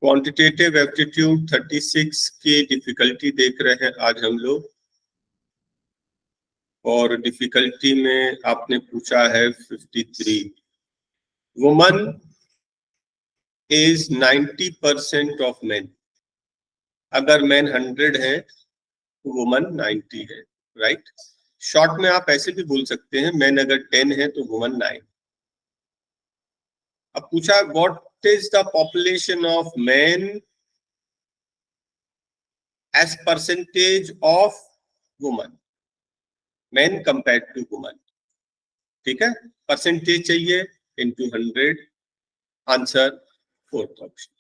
Quantitative aptitude 36 की difficulty देख रहे हैं आज हम लोग, और डिफिकल्टी में आपने पूछा है 53। Woman is 90% of main. अगर मेन 100 है तो वुमन 90 है, राइट। शॉर्ट में आप ऐसे भी बोल सकते हैं, मेन अगर 10 है तो वुमन 9। अब पूछा what is the population of men as percentage of woman, men compare to woman. ठीक है, परसेंटेज चाहिए into 100, answer fourth option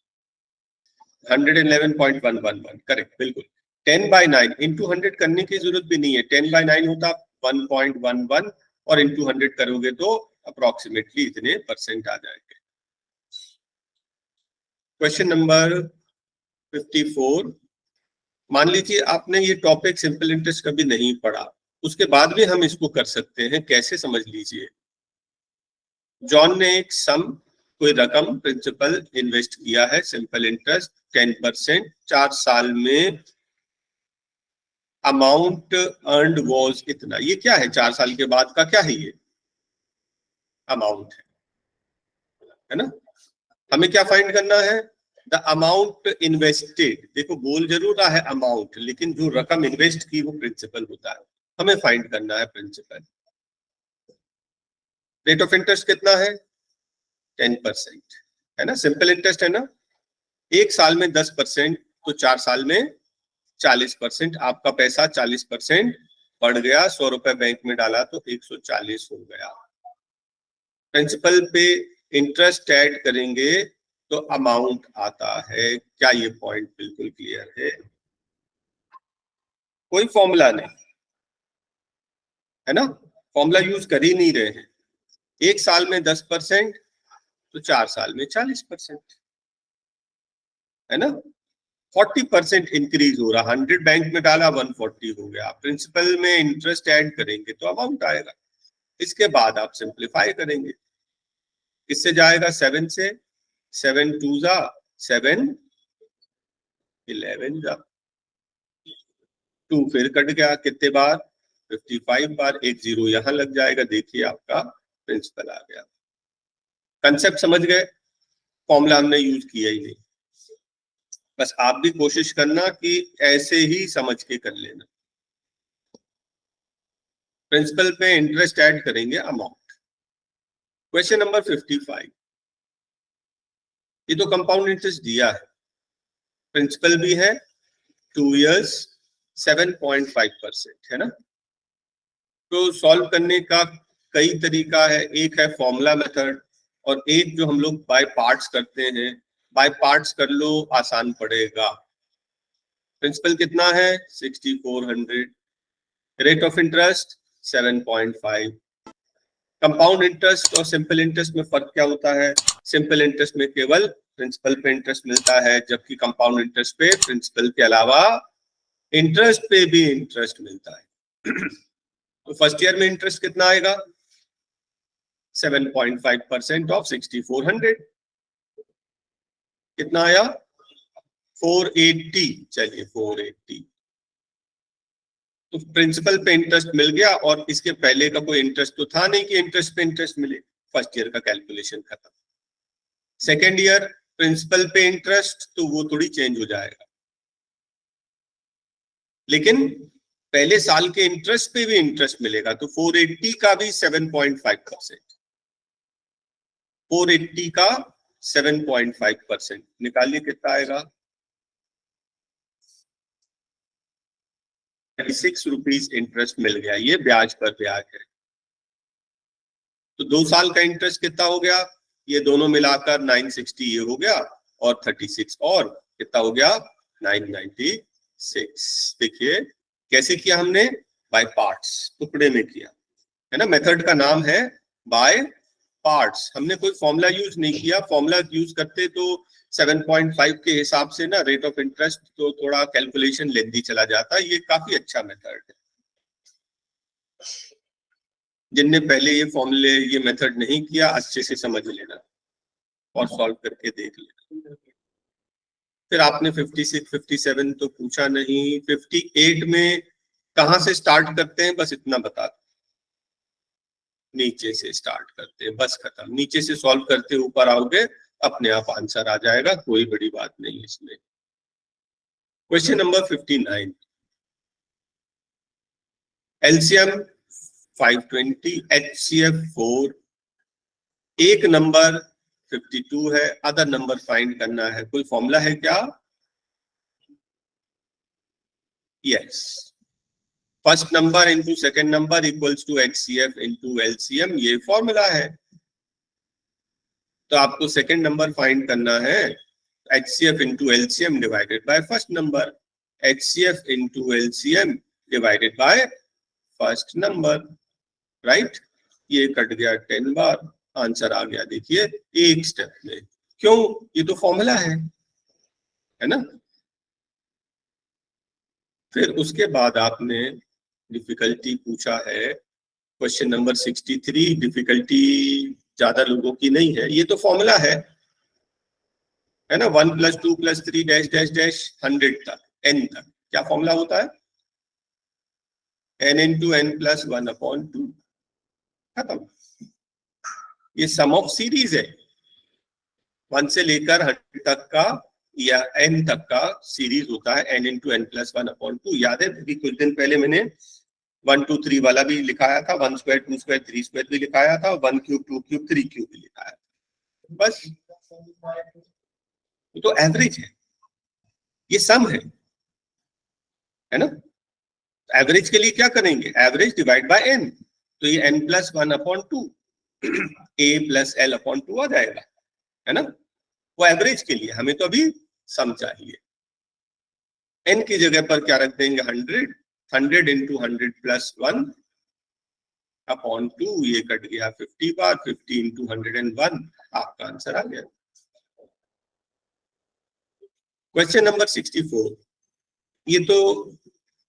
111.111, correct, बिल्कुल। 10/9 इंटू 100 करने की जरूरत भी नहीं है, 10/9 होता 1.11 और इंटू 100 करोगे तो अप्रोक्सीमेटली इतने परसेंट आ जाएंगे। Question number 54। मान लीजिए आपने ये टॉपिक सिंपल इंटरेस्ट कभी नहीं पढ़ा, उसके बाद भी हम इसको कर सकते हैं। कैसे, समझ लीजिए। जॉन ने एक सम, कोई रकम प्रिंसिपल इन्वेस्ट किया है, सिंपल इंटरेस्ट 10%, 4 साल में अमाउंट अर्नड वाज इतना। ये क्या है, 4 साल के बाद का क्या है, ये अमाउंट है ना। हमें क्या फाइंड करना है, द अमाउंट इन्वेस्टेड। देखो बोल जरूर रहा है अमाउंट, लेकिन जो रकम इन्वेस्ट की वो प्रिंसिपल होता है। हमें फाइंड करना है प्रिंसिपल। रेट ऑफ इंटरेस्ट कितना है, 10% है ना, सिंपल इंटरेस्ट है ना। 1 साल में 10% तो 4 साल में 40%। आपका पैसा 40% बढ़ गया, 100 रुपए बैंक में डाला तो 140 हो गया। प्रिंसिपल पे इंटरेस्ट ऐड करेंगे तो अमाउंट आता है। क्या ये पॉइंट बिल्कुल क्लियर है? कोई फॉर्मूला नहीं है ना, फॉर्मूला यूज कर ही नहीं रहे हैं। 1 साल में 10% तो 4 साल में 40% है ना। 40% इंक्रीज हो रहा, 100 बैंक में डाला 140 हो गया। प्रिंसिपल में इंटरेस्ट ऐड करेंगे तो अमाउंट आएगा। इसके बाद आप सिंप्लीफाई करेंगे, किससे जाएगा, 7 से, 7 2 जा 7, 11 जा 2 फिर कट गया, कितने बार, 55 बार। एक जीरो यहां लग जाएगा। देखिए आपका प्रिंसिपल आ गया। कंसेप्ट समझ गए, फॉर्मूला हमने यूज किया ही नहीं। बस आप भी कोशिश करना कि ऐसे ही समझ के कर लेना। प्रिंसिपल पे इंटरेस्ट ऐड करेंगे, अमाउंट। Question number 55। ये तो कंपाउंड इंटरेस्ट दिया है, प्रिंसिपल भी है, 2 years 7.5% है ना। तो सॉल्व करने का कई तरीका है। एक है फॉर्मूला मेथड, और एक जो हम लोग बाय पार्ट्स करते हैं। बाय पार्ट्स कर लो, आसान पड़ेगा। प्रिंसिपल कितना है, 6400। Rate of interest 7.5। Compound interest और सिंपल इंटरेस्ट में फर्क क्या होता है, सिंपल इंटरेस्ट में केवल प्रिंसिपल पे इंटरेस्ट मिलता है, जबकि कंपाउंड इंटरेस्ट पे प्रिंसिपल के अलावा इंटरेस्ट पे भी इंटरेस्ट मिलता है। तो फर्स्ट ईयर में इंटरेस्ट कितना आएगा, 7.5% ऑफ 6400। कितना आया, 480। चलिए 480। तो प्रिंसिपल पे इंटरेस्ट मिल गया, और इसके पहले का कोई इंटरेस्ट तो था नहीं कि इंटरेस्ट पे इंटरेस्ट मिले। फर्स्ट ईयर का कैलकुलेशन खत्म। सेकेंड ईयर प्रिंसिपल पे इंटरेस्ट, तो वो थोड़ी चेंज हो जाएगा, लेकिन पहले साल के इंटरेस्ट पे भी इंटरेस्ट मिलेगा। तो 480 का भी 7.5%, 480 का 7.5% निकालिए, कितना आएगा, 36 रुपीज इंटरेस्ट मिल गया। ये ब्याज पर ब्याज है। तो 2 साल का इंटरेस्ट कितना हो गया, ये दोनों मिलाकर 960 ये हो गया, और 36 और कितना हो गया, 996। देखिए कैसे किया हमने, बाय पार्ट्स, टुकड़े में किया है ना। मेथड का नाम है बाय पार्ट्स। हमने कोई फॉर्मूला यूज नहीं किया। फॉर्मूला यूज करते तो 7.5 के हिसाब से ना रेट ऑफ इंटरेस्ट तो थोड़ा कैलकुलेशन लेंदी चला जाता। ये काफी अच्छा मेथड है। जिनने पहले ये मेथड नहीं किया, अच्छे से समझ लेना और सॉल्व करके देख लेना। फिर आपने 56, 57 तो पूछा नहीं। 58 में कहां से स्टार्ट करते हैं, बस इतना बता दो। नीचे से स्टार्ट करते हैं, बस खत्म। नीचे से सॉल्व करते ऊपर आओगे, अपने आप आंसर आ जाएगा, कोई बड़ी बात नहीं इसमें। क्वेश्चन नंबर 59, एलसीएम 520, एचसीएफ 4, एक नंबर 52 है, अदर नंबर फाइंड करना है। कोई फॉर्मूला है क्या? Yes, first number into second number equals to HCF into LCM, ये फॉर्मूला है। तो आपको सेकेंड नंबर फाइंड करना है, HCF into LCM divided by first number, HCF into LCM divided by first number, right. ये cut गया 10 बार, answer आ गया देखिए एक स्टेप में। क्यों? ये तो फॉर्मूला है ना। फिर उसके बाद आपने डिफिकल्टी पूछा है, क्वेश्चन नंबर 63। डिफिकल्टी ज्यादा लोगों की नहीं है, ये तो फॉर्मूला है ना। 1 + 2 + 3 डैश डैश डैश 100 तक, n तक क्या फॉर्मूला होता है? n × n + 1/2, खत्म। ये सम ऑफ सीरीज है, 1 से लेकर 100 तक का या n तक का सीरीज होता है, n × n + 1/2। याद है कि कुछ दिन पहले मैंने 1 2 3 वाला भी लिखाया था, 1 स्क्वायर 2 स्क्वायर 3 स्क्वायर भी लिखाया था, 1 क्यूब 2 क्यूब 3 क्यूब भी लिखाया था। बस तो एवरेज है, ये सम है ना। एवरेज के लिए क्या करेंगे? एवरेज डिवाइड बाय n, तो ये n + 1/2 a + l/2 आ जाएगा, है ना। वो एवरेज के लिए, हमें तो अभी सम चाहिए। n की जगह पर क्या रख देंगे? 100, 100 × 100 + 1/2, ये कट गया 50 बार, 50 × 101, आपका आंसर आ गया। क्वेश्चन नंबर 64, ये तो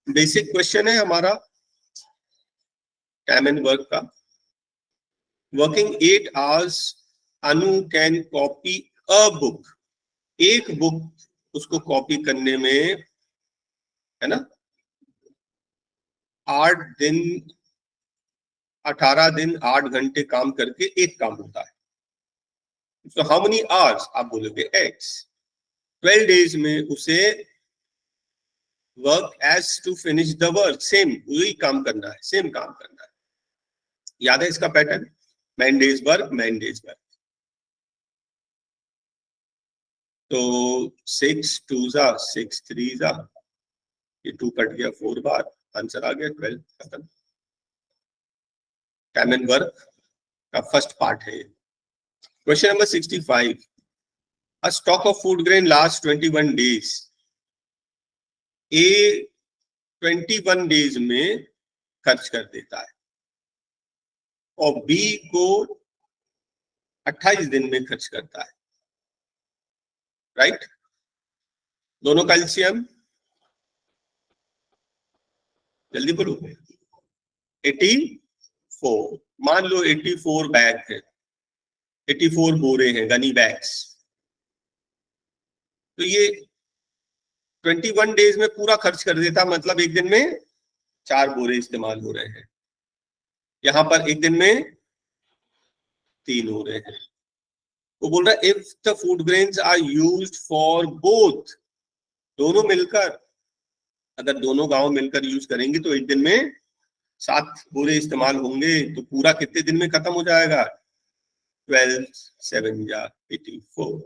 बेसिक क्वेश्चन है हमारा टाइम एंड वर्क का। Working 8 hours, Anu can copy a book, एक बुक उसको कॉपी करने में, है ना, 8 दिन 18 दिन 8 घंटे काम करके एक काम होता है। तो हाउ मेनी आवर्स? आप बोलोगे x। 12 days में उसे work has to finish the work, same वही काम करना है, सेम काम करना है। याद है इसका pattern? Man days work, man days work. तो 6 2s 6 3s, ये 2 कट गया 4 बार, आंसर आ गया 12, खत्म। टाइम एंड वर्क का फर्स्ट पार्ट है। Question number 65, a stock of food grain last 21 days, A 21 days में खर्च कर देता है और बी को 28 दिन में खर्च करता है, राइट। दोनों का एलसीएम जल्दी बोलो। 84, मान लो 84 बैग है, 84 बोरे हैं, गनी बैग्स। तो ये 21 days में पूरा खर्च कर देता, मतलब एक दिन में 4 बोरे इस्तेमाल हो रहे हैं। यहां पर एक दिन में 3 हो रहे हैं। वो बोल रहा है if the food grains are used for both, दोनों मिलकर, अगर दोनों गांव मिलकर यूज करेंगे तो एक दिन में 7 बोरे इस्तेमाल होंगे, तो पूरा कितने दिन में खत्म हो जाएगा? 12 7 या 84।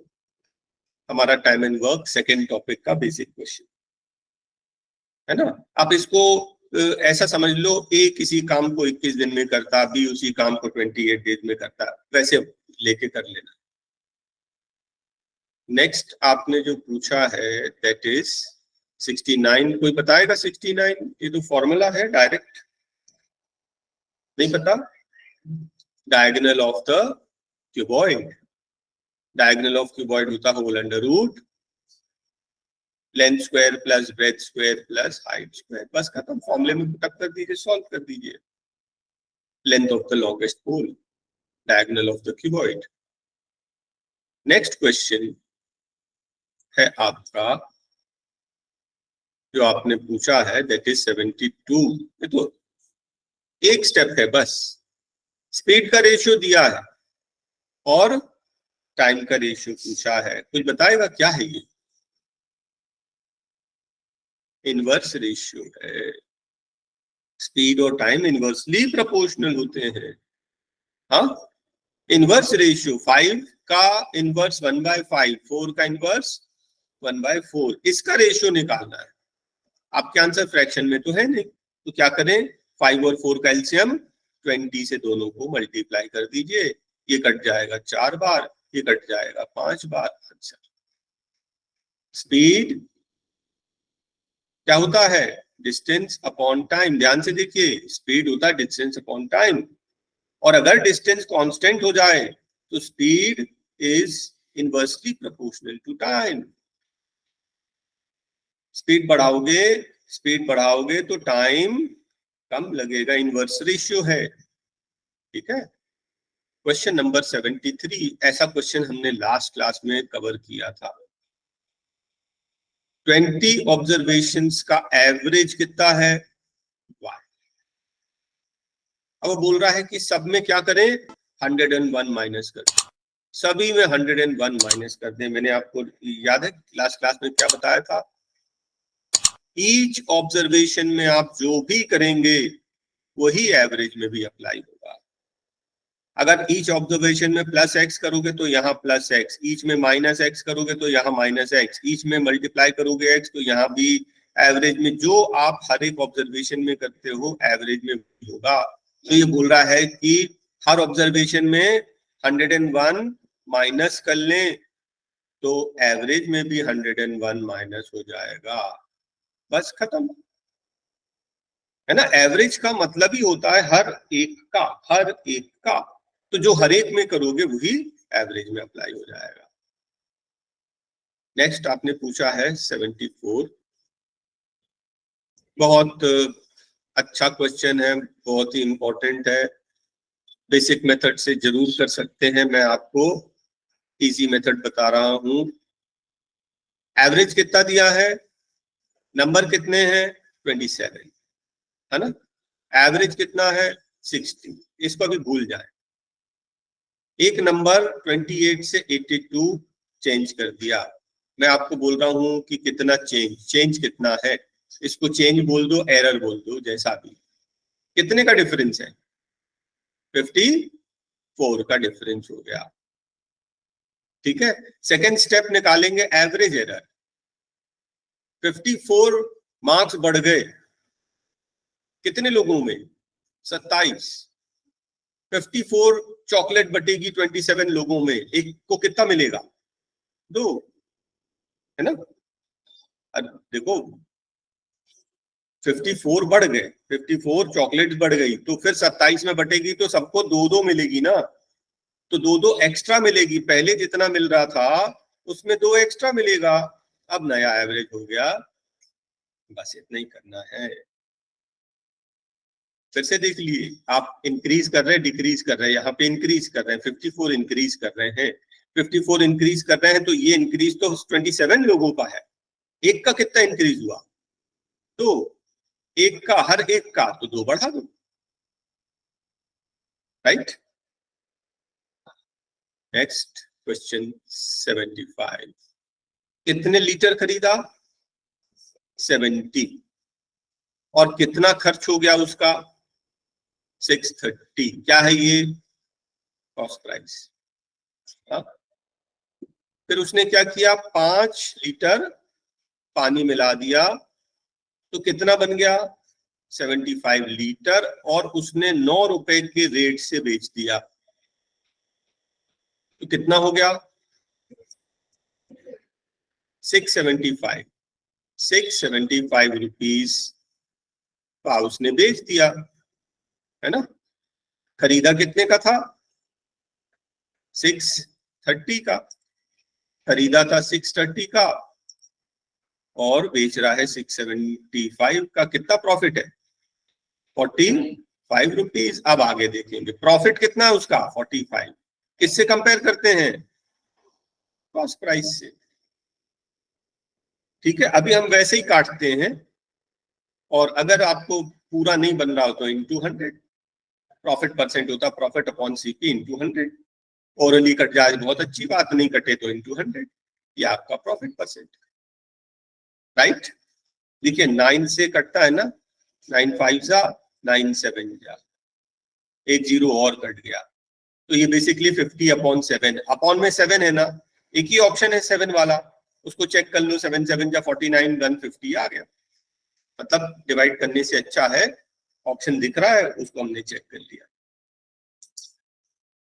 हमारा time and work second topic का बेसिक क्वेश्चन है ना। आप इसको ऐसा समझ लो, ए किसी काम को 21 दिन में करता, बी उसी काम को 28 डेज में करता, वैसे लेके कर लेना। नेक्स्ट आपने जो पूछा है दैट इज 69। कोई बताएगा 69? ये तो फॉर्मूला है डायरेक्ट, नहीं पता? Diagonal of the cuboid, diagonal of cuboid होता है whole under root length square plus breadth square plus height square, बस खत्म। फॉर्मूले में पुटअप कर दीजिए, सॉल्व कर दीजिए। Length of the longest pole, diagonal of the cuboid. Next question है आपका, जो आपने पूछा है, दैट इज 72। ये तो एक स्टेप है बस। स्पीड का रेशियो दिया है और टाइम का रेशियो पूछा है। कुछ बताएगा क्या है ये? इनवर्स रेशियो है। स्पीड और टाइम इनवर्सली प्रोपोर्शनल होते हैं। हाँ, इनवर्स रेशियो 5 का इनवर्स 1/5, 4 का इनवर्स 1/4, इसका रेशियो निकालना है। आपके आंसर फ्रैक्शन में तो है नहीं, तो क्या करें, 5 और 4 का एलसीएम 20 से दोनों को मल्टीप्लाई कर दीजिए। ये कट जाएगा 4 बार, ये कट जाएगा 5 बार। अच्छा, स्पीड क्या होता है? Distance upon time. ध्यान से देखिए, स्पीड होता है डिस्टेंस अपॉन टाइम, और अगर डिस्टेंस कांस्टेंट हो जाए तो speed is inversely proportional to time. Speed बढ़ाओगे तो टाइम कम लगेगा, इनवर्स रेशियो है। ठीक है। क्वेश्चन नंबर 73, ऐसा क्वेश्चन हमने लास्ट क्लास में कवर किया था। 20 ऑब्जर्वेशंस का एवरेज कितना है? y। अब वो बोल रहा है कि सब में क्या करें, 101 माइनस कर दें। सभी में 101 माइनस कर दें। मैंने आपको याद है लास्ट क्लास में क्या बताया था? ईच ऑब्जर्वेशन में आप जो भी करेंगे वही एवरेज में भी अप्लाई होगा। अगर ईच ऑब्जर्वेशन में प्लस एक्स करोगे तो यहाँ प्लस एक्स, ईच में माइनस एक्स करोगे तो यहाँ माइनस एक्स, ईच में मल्टीप्लाई करोगे एक्स तो यहाँ भी एवरेज में जो आप हर एक ऑब्जर्वेशन में करते हो एवरेज में भी होगा। तो ये बोल रहा है कि हर ऑब्जर्वेशन में 101 माइनस कर लें तो एवरेज में भी 101 माइनस हो जाएगा। बस खत्म, है ना। एवरेज का मतलब ही होता है हर एक का, हर एक का। तो जो हर एक में करोगे वही एवरेज में अप्लाई हो जाएगा। नेक्स्ट आपने पूछा है 74। बहुत अच्छा क्वेश्चन है, बहुत ही इंपॉर्टेंट है। बेसिक मेथड से जरूर कर सकते हैं, मैं आपको इजी मेथड बता रहा हूं। एवरेज कितना दिया है, नंबर कितने हैं, 27, है ना। एवरेज कितना है, 60। इसको अभी भूल जाए। एक नंबर 28 से 82 चेंज कर दिया। मैं आपको बोल रहा हूं कि कितना चेंज कितना है। इसको चेंज बोल दो, एरर बोल दो, जैसा भी। कितने का डिफरेंस है, 54 का डिफरेंस हो गया। ठीक है। सेकेंड स्टेप निकालेंगे एवरेज एरर। 54 मार्क्स बढ़ गए, कितने लोगों में, 27। 54 चॉकलेट बटेगी 27 लोगों में, एक को कितना मिलेगा, 2, है ना। अब देखो 54 बढ़ गए, 54 चॉकलेट बढ़ गई, तो फिर 27 में बटेगी तो सबको 2-2 मिलेगी ना। तो 2-2 एक्स्ट्रा मिलेगी, पहले जितना मिल रहा था उसमें 2 एक्स्ट्रा मिलेगा। अब नया एवरेज हो गया। बस इतना ही करना है। फिर से देख लिए, आप इंक्रीज कर रहे हैं डिक्रीज कर रहे हैं, यहाँ पे इंक्रीज कर रहे हैं, 54 इंक्रीज कर रहे हैं। 54 इंक्रीज कर रहे हैं तो ये इंक्रीज तो 27 लोगों का है। एक का कितना इंक्रीज हुआ, तो एक का, हर एक का तो 2 बढ़ा दो, राइट। Next question 75। कितने लीटर खरीदा, 70, और कितना खर्च हो गया उसका, 630। क्या है ये, कॉस्ट प्राइस। फिर उसने क्या किया, 5 लीटर पानी मिला दिया, तो कितना बन गया, 75 लीटर, और उसने 9 रुपए के रेट से बेच दिया, तो कितना हो गया, 675। 675 रुपीज का उसने बेच दिया, है ना। खरीदा कितने का था, 630 का। खरीदा था 630 का और बेच रहा है 675 का। कितना प्रॉफिट है, 45 रुपीज। अब आगे देखेंगे प्रॉफिट कितना है उसका, 45। किससे कंपेयर करते हैं, कॉस्ट प्राइस से। ठीक है, अभी हम वैसे ही काटते हैं, और अगर आपको पूरा नहीं बन रहा हो तो इंटू 100, प्रॉफिट परसेंट होता profit upon CP into 100। Orally cut जाए बहुत अच्छी बात, नहीं कटे तो इंटू 100, ये आपका प्रॉफिट परसेंट, राइट। देखिए 9 से कटता है ना, 9 5 जा 9 7 जा, एक जीरो और कट गया, तो ये बेसिकली 50 अपॉन 7, अपॉन में 7 है ना, एक ही ऑप्शन है 7 वाला, उसको चेक कर लो, 7 7 जा 49, 150 आ गया। मतलब डिवाइड करने से अच्छा है, ऑप्शन दिख रहा है उसको हमने चेक कर लिया।